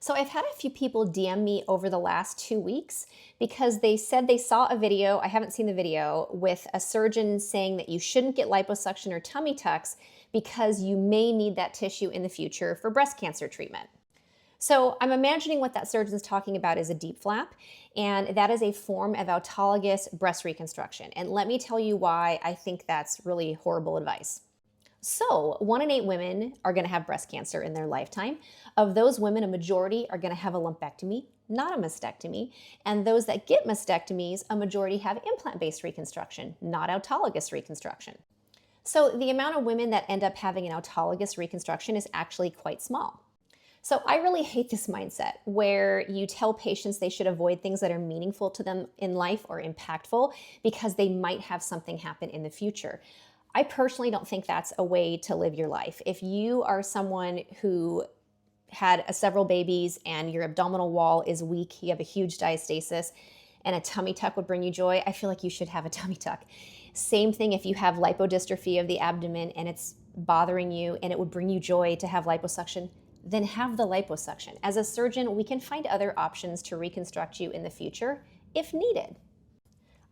So I've had a few people DM me over the last 2 weeks because they said they saw a video, I haven't seen the video, with a surgeon saying that you shouldn't get liposuction or tummy tucks because you may need that tissue in the future for breast cancer treatment. So I'm imagining what that surgeon's talking about is a DIEP flap, and that is a form of autologous breast reconstruction. And let me tell you why I think that's really horrible advice. So, 1 in 8 women are going to have breast cancer in their lifetime. Of those women, a majority are going to have a lumpectomy, not a mastectomy. And those that get mastectomies, a majority have implant-based reconstruction, not autologous reconstruction. So, the amount of women that end up having an autologous reconstruction is actually quite small. So, I really hate this mindset where you tell patients they should avoid things that are meaningful to them in life or impactful because they might have something happen in the future. I personally don't think that's a way to live your life. If you are someone who had several babies and your abdominal wall is weak, you have a huge diastasis, and a tummy tuck would bring you joy, I feel like you should have a tummy tuck. Same thing if you have lipodystrophy of the abdomen and it's bothering you and it would bring you joy to have liposuction, then have the liposuction. As a surgeon, we can find other options to reconstruct you in the future if needed.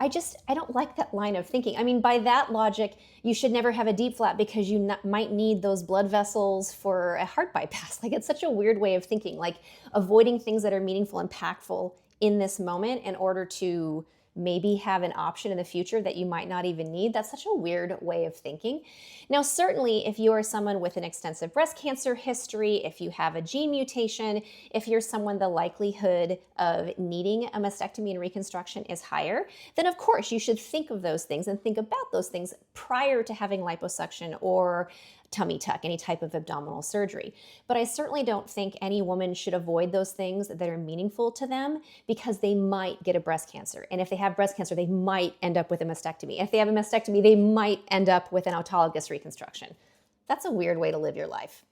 I don't like that line of thinking. I mean, by that logic, you should never have a DIEP flap because you might need those blood vessels for a heart bypass. Like, it's such a weird way of thinking, like avoiding things that are meaningful, impactful in this moment in order to maybe have an option in the future that you might not even need. That's such a weird way of thinking. Now, certainly, if you are someone with an extensive breast cancer history, if you have a gene mutation, if you're someone the likelihood of needing a mastectomy and reconstruction is higher, then of course you should think of those things and think about those things prior to having liposuction or tummy tuck, any type of abdominal surgery. But I certainly don't think any woman should avoid those things that are meaningful to them because they might get a breast cancer. And if they have breast cancer, they might end up with a mastectomy. If they have a mastectomy, they might end up with an autologous reconstruction. That's a weird way to live your life.